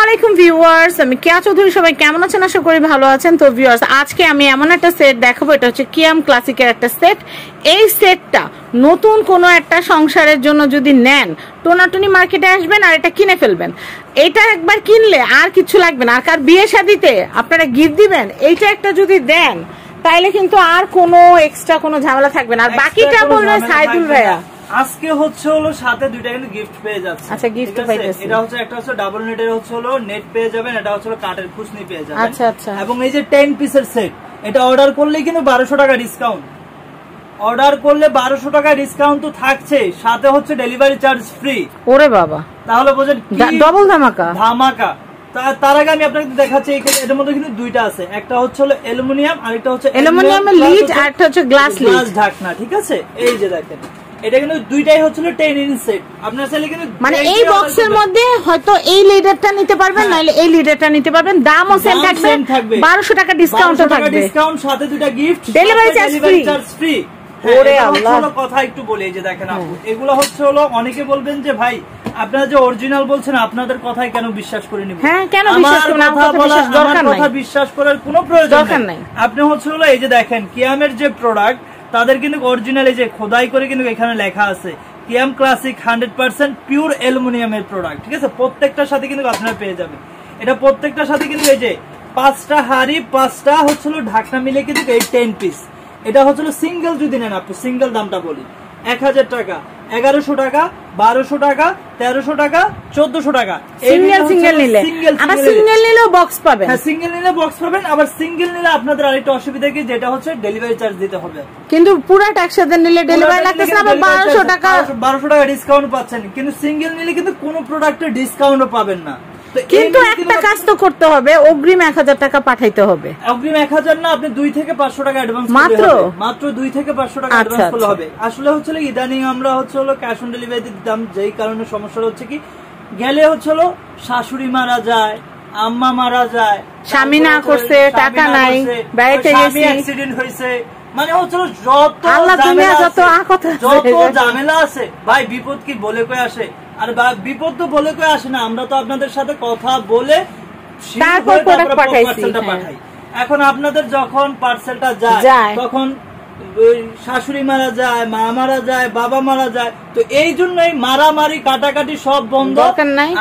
আলাইকুম ভিউয়ার্স, আমি কেয়া চৌধুরী। সবাই কেমন আছেন? আশা করি ভালো আছেন। তো ভিউয়ার্স, আজকে আমি এমন একটা সেট দেখাবো, এটা হচ্ছে কিয়াম ক্লাসিকের একটা সেট। এই সেটটা নতুন কোনো একটা সংসারের জন্য যদি নেন, টোনাটুনি মার্কেটে আসবেন আর এটা কিনে ফেলবেন। এটা একবার কিনলে আর কিছু লাগবে না। আর কার বিয়ে শাদিতে আপনারা গিফট দিবেন, এইটা একটা যদি দেন তাইলে কিন্তু আর কোনো এক্সট্রা কোনো ঝামেলা থাকবে না। আর বাকিটা বলবে সাইদুল ভাইয়া। আজকে হচ্ছে হলো সাথে দুইটা কিন্তু গিফট পেয়ে যাচ্ছে। আচ্ছা, গিফট পাইতেছে। এটা হচ্ছে একটা হচ্ছে ডাবল নেটের হচ্ছে হলো নেট পেয়ে যাবেন, এটা হচ্ছে হলো কাটের খুশনি পেয়ে যাবেন। আচ্ছা আচ্ছা। এবং এই যে 10 পিসের সেট, এটা অর্ডার করলেই কিন্তু 1200 টাকা ডিসকাউন্ট। অর্ডার করলে 1200 টাকা ডিসকাউন্ট তো থাকছে, সাথে হচ্ছে ডেলিভারি চার্জ ফ্রি। ওরে বাবা, তাহলে বোঝেন ডাবল ধামাকা। ধামাকা। তার আগে আমি আপনাকে দেখাচ্ছি, এটার মধ্যে কিন্তু দুইটা আছে, একটা হচ্ছে হলো অ্যালুমিনিয়াম আর একটা হচ্ছে অ্যালুমিনিয়ামের লিড আর একটা হচ্ছে গ্লাস ঢাকনা। ঠিক আছে, এই যে দেখেন এটা কিন্তু দুইটাই হচ্ছে 10 ইঞ্চ সেট। আপনার চাইলে কিন্তু মানে এই বক্সের মধ্যে হয়তো এই লিডারটা নিতে পারবেন, নাইলে এই লিডারটা নিতে পারবেন। দামও সেম থাকবে, 1200 টাকা ডিসকাউন্টও থাকবে। ডিসকাউন্ট সাথে দুইটা গিফট, ডেলিভারি চার্জ ফ্রি। ওরে আল্লাহ, কথা একটু বলি। এই যে দেখেন আপু, এগুলো হচ্ছে হলো অনেকে বলবেন যে ভাই আপনারা যে অরিজিনাল বলছেন, আপনাদের কথাই কেন বিশ্বাস করে নিব? হ্যাঁ, কেন বিশ্বাস করব না? আমার কথা বিশ্বাস করার কোনো প্রয়োজন নাই। আপনি হচ্ছে হলো এই যে দেখেন কিয়ামের যে প্রোডাক্ট, তাদের কিন্তু অরিজিনাল এই যে খোদাই করে কিন্তু এখানে লেখা আছে কিয়াম ক্লাসিক 100% পিওর অ্যালুমিনিয়ামের প্রোডাক্ট। ঠিক আছে, প্রত্যেকটার সাথে কিন্তু আপনারা পেয়ে যাবেন। এটা প্রত্যেকটার সাথে কিন্তু এই যে 5টা হাড়ি 5টা হচ্ছে ঢাকনা মিলে কিন্তু এই 10 পিস। এটা হচ্ছে সিঙ্গেল যদি নেন, আপনি সিঙ্গেল দামটা বলি 1000 টাকা, 1100 টাকা, 1200 টাকা, 1300 টাকা, 1400 টাকা। সিঙ্গেল নিলে আবার সিঙ্গেল নিলেও বক্স পাবেন। হ্যাঁ, সিঙ্গেল নিলে বক্স পাবেন। আবার সিঙ্গেল নিলে আপনাদের আরেকটা অসুবিধা কি, যেটা হচ্ছে ডেলিভারি চার্জ দিতে হবে। কিন্তু পুরোটা একসাথে নিলে ডেলিভারি লাগতেছে না, আবার 1200 টাকা ডিসকাউন্ট পাচ্ছেন। কিন্তু সিঙ্গেল নিলে কিন্তু কোনো প্রোডাক্টে ডিসকাউন্টও পাবেন না। কিন্তু একটা কাজ তো করতে হবে, অগ্রিম 1000 টাকা পাঠাইতে হবে। অগ্রিম 1000 না, আপনি 2 থেকে 500 টাকা অ্যাডভান্স মাত্র 2 থেকে 500 টাকা অ্যাডভান্স করলে হবে। আসলে হচ্ছে ইদানিং আমরা হচ্ছে হলো ক্যাশ অন ডেলিভারি দিতাম, যেই কারণে সমস্যাটা হচ্ছে কি, গেলে হচ্ছে হলো শাশুড়ি মারা যায়, আম্মা মারা যায়, স্বামী না করছে, টাকা নাই, বাইরে গেছে, অ্যাক্সিডেন্ট হয়েছে, মানে হচ্ছে যত ঝামেলা আছে ভাই, বিপদ কি বলে কয়ে আসে? আর বিপদ তো বলে কয়ে আসে না, আমরা তো আপনাদের সাথে কথা বলে পার্সেলটা পাঠাই। এখন আপনাদের যখন পার্সেলটা যায়, তখন শাশুড়ি মারা যায়, মা মারা যায়, বাবা মারা যায়, তো এই জন্যই মারামারি কাটাকাটি সব বন্ধ।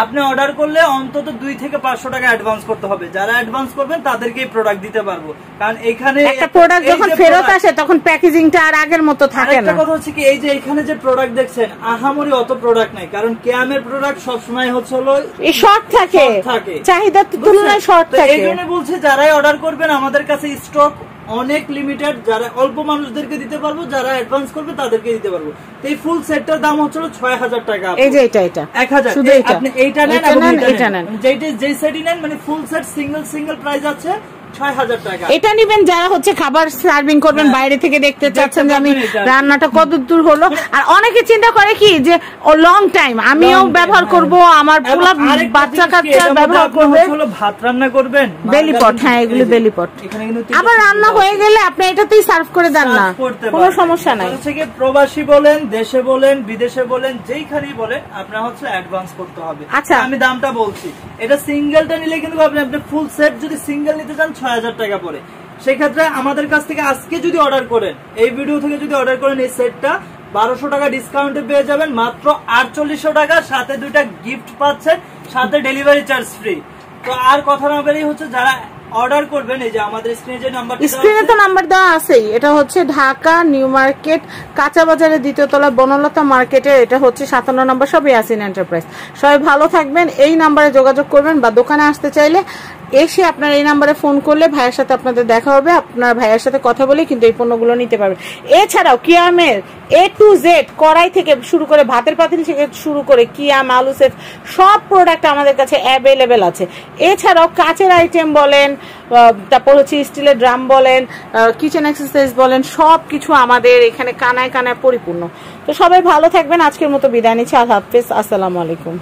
আপনি অর্ডার করলে অন্তত 2 থেকে 500 টাকা অ্যাডভান্স করতে হবে। যারা অ্যাডভান্স করবেন তাদেরকে প্রোডাক্ট দিতে পারবো, কারণ এখানে একটা প্রোডাক্ট যখন ফেরত আসে তখন প্যাকেজিংটা আর আগের মতো থাকে না। একটা কথা হচ্ছে কি, এই যে এখানে যে প্রোডাক্ট দেখছেন, আহামরি অত প্রোডাক্ট নাই, কারণ কিয়ামের প্রোডাক্ট সব সময় হচ্ছে হলো এই শর্ট থাকে, চাহিদার তুলনায় শর্ট থাকে। এই জন্য বলছি যারাই অর্ডার করবেন আমাদের কাছে স্টক অনেক লিমিটেড, যারা অল্প মানুষদেরকে দিতে পারবো, যারা অ্যাডভান্স করবে তাদেরকে দিতে পারবো। এই ফুল সেটটার দাম হচ্ছে 6000 টাকা। এই যে এটা 1000, আপনি এইটা নেন, এইটা নেন, যেই সেটই নেন, মানে ফুল সেট সিঙ্গেল প্রাইস আছে 6000 টাকা। এটা নিবেন যারা হচ্ছে খাবার সার্ভিং করবেন, বাইরে থেকে দেখতে চাচ্ছেন যে আমি রান্নাটা কত দূর হলো। আর অনেকে চিন্তা করে কি যে লং টাইম আমিও ব্যবহার করব, আমার পোলা বাচ্চা কাচ্চা ব্যবহার করবে, ভাত রান্না করবেন, বেলিপট। হ্যাঁ, এগুলো বেলিপট। আবার রান্না হয়ে গেলে আপনি এটাতেই সার্ভ করে দেন না, কোনো সমস্যা নাই। প্রবাসী বলেন, দেশে বলেন, বিদেশে বলেন, যেইখানেই বলেন, আপনার হচ্ছে অ্যাডভান্স করতে হবে। আচ্ছা, আমি দামটা বলছি, এটা সিঙ্গেলটা নিলে কিন্তু আপনি ফুল সেট যদি সিঙ্গেল নিতে চান 6000 টাকা পড়ে। সেক্ষেত্রে আমাদের কাছ থেকে আজকে যদি অর্ডার করেন, এই ভিডিও থেকে যদি অর্ডার করেন, এই সেটটা 1200 টাকা ডিসকাউন্টে পেয়ে যাবেন মাত্র 4800 টাকা, সাথে 2টা গিফট পাচ্ছেন, সাথে ডেলিভারি চার্জ ফ্রি। তো আর কথা না বেরিয়ে হচ্ছে যারা অর্ডার করবেন, এই যে আমাদের স্ক্রিনে যে নাম্বার, স্ক্রিনে তো নাম্বার দেওয়া আছেই। এটা হচ্ছে ঢাকা নিউ মার্কেট কাঁচা বাজারের 2য় তলা বনলতা মার্কেটে, এটা হচ্ছে 57 নম্বর, সব ইয়াসিন এন্টারপ্রাইজ। সবাই ভালো থাকবেন। এই নাম্বারে যোগাযোগ করবেন, বা দোকানে আসতে চাইলে এসে আপনার এই নাম্বারে ফোন করলে ভাইয়ের সাথে আপনাদের দেখা হবে। আপনার ভাইয়ের সাথে কথা বলে কিন্তু এই পণ্যগুলো নিতে পারবেন। এছাড়াও কিয়ামের A to Z, কড়াই থেকে শুরু করে ভাতের পাতিল থেকে শুরু করে কিয়াম আলু সেট সব প্রোডাক্ট আমাদের কাছে অ্যাভেলেবেল আছে। এছাড়াও কাচের আইটেম বলেন, তারপর হচ্ছে স্টিলের ড্রাম বলেন, কিচেন অ্যাক্সেসরিজ বলেন, সব কিছু আমাদের এখানে কানায় কানায় পরিপূর্ণ। তো সবাই ভালো থাকবেন। আজকের মতো বিদায় নিচ্ছি। আল্লাহ হাফেজ, আসসালামু আলাইকুম।